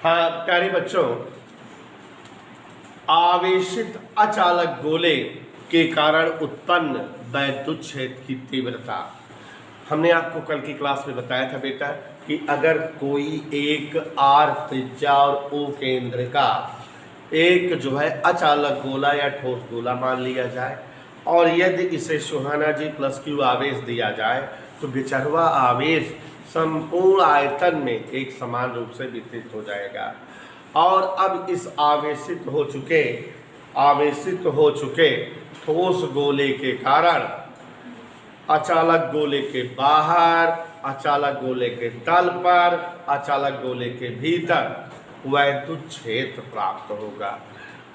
हाँ प्यारे बच्चों, आवेशित अचालक गोले के कारण उत्पन्न वैद्युत क्षेत्र की तीव्रता। हमने आपको कल की क्लास में बताया था बेटा कि अगर कोई एक आर त्रिज्या और ओ केंद्र का एक जो है अचालक गोला या ठोस गोला मान लिया जाए और यदि इसे सुहाना जी प्लस क्यू आवेश दिया जाए तो विचरवा आवेश संपूर्ण आयतन में एक समान रूप से वितरित हो जाएगा। और अब इस आवेशित हो चुके ठोस गोले के कारण अचालक गोले के बाहर, अचालक गोले के तल पर, अचालक गोले के भीतर वैद्युत क्षेत्र प्राप्त होगा।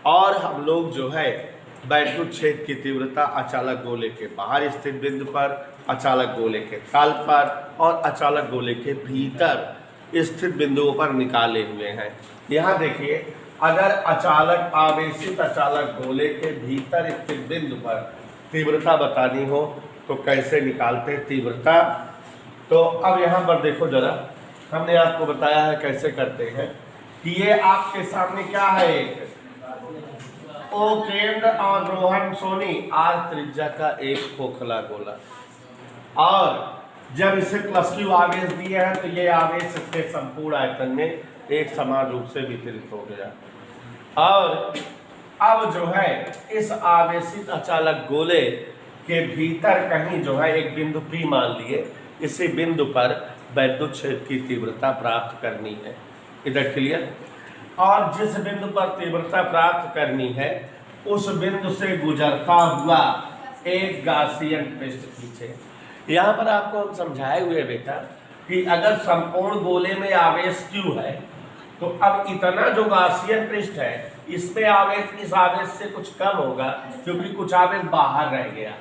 और हम लोग जो है वैद्युत क्षेत्र की तीव्रता अचालक गोले के बाहर स्थित बिंदु पर, अचालक गोले के तल पर और अचालक गोले के भीतर स्थित बिंदुओं पर निकाले हुए हैं। यहाँ देखिए, अगर आवेशित अचालक गोले के भीतर स्थित बिंदु पर तीव्रता बतानी हो तो कैसे निकालते हैं तीव्रता। तो अब यहाँ पर देखो जरा, हमने आपको बताया है कैसे करते हैं कि ये आपके सामने क्या है, एक ओ केंद्र और रोहन सोनी आर त्रिज्या का एक खोखला गोला, और जब इसे प्लस क्यू आवेश दिए हैं तो ये आवेश इसके संपूर्ण आयतन में एक समान रूप से वितरित हो गया। और अब जो है इस आवेशित अचालक गोले के भीतर कहीं जो है एक बिंदु P मान लिए, इसी बिंदु पर वैद्युत क्षेत्र की तीव्रता प्राप्त करनी है। इधर क्लियर। और जिस बिंदु पर तीव्रता प्राप्त करनी है उस बिंदु से गुजरता हुआ एक गासियन पृष्ठ खींचे। यहाँ पर आपको हम समझाए हुए बेटा कि अगर संपूर्ण गोले में आवेश Q है तो अब इतना जो गासियन पृष्ठ है इसमें आवेश इस आवेश से कुछ कम होगा क्योंकि कुछ आवेश बाहर रह गया।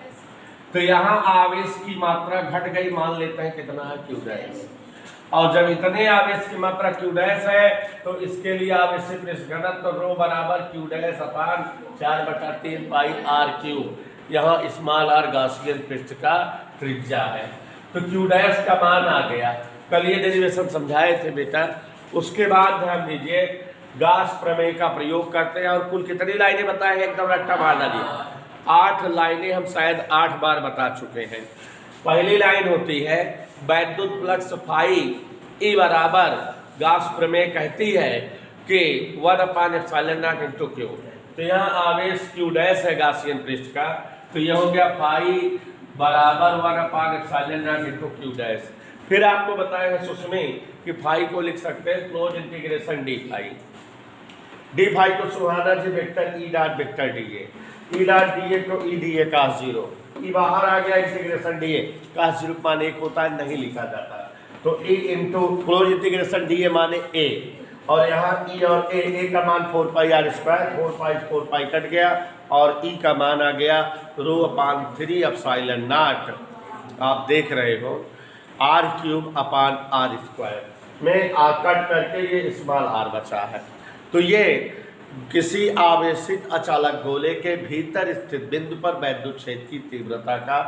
तो यहाँ आवेश की मात्रा घट गई, मान लेते हैं कितना है Q डैश। और जब इतने आवेश की मात्रा Q डैश है तो इसके लिए आवेशित पृष्ठ घनत्व तो रो बराबर Q डैश अपान 4/3 पाई R क्यूब। यहाँ स्मॉल r गासियन पृष्ठ का त्रिज्या है तो Q डैश का मान आ गया। कल ये डेरिवेशन समझाए थे बेटा। उसके बाद ध्यान दीजिए, गास प्रमेय का प्रयोग करते हैं और कुल कितनी लाइनें बताए हैं, एकदम रट्टा मार डालिए। 8 लाइनें हम शायद 8 बार बता चुके हैं। पहली लाइन होती है वैद्युत फ्लक्स फाई ई बराबर, गास प्रमेय कहती है कि 1/ε0 इंटू क्यू। तो यहाँ आवेश Q डैश है गासियन पृष्ठ का, तो यह हो गया फाई बराबर 1/ε0 इंटू क्यू डैश। फिर आपको बताया है सुस्मी कि फाई को लिख सकते हैं क्लोज इंटीग्रेशन डी फाई को सुहाना जी vector E dot vector D A को ई डी ए कास 0, ई बाहर आ गया इंटीग्रेशन डी ए कास 0 माने 1 होता है, नहीं लिखा जाता। तो A into close integration D A माने ए, और यहाँ ई और ए का मान 4πr², 4 पाई कट गया और ई का मान आ गया ρ/3ε0। आप देख रहे हो r³/r² में कट करके ये स्मॉल r बचा है। तो ये किसी आवेशित अचालक गोले के भीतर स्थित बिंदु पर वैद्युत क्षेत्र की तीव्रता का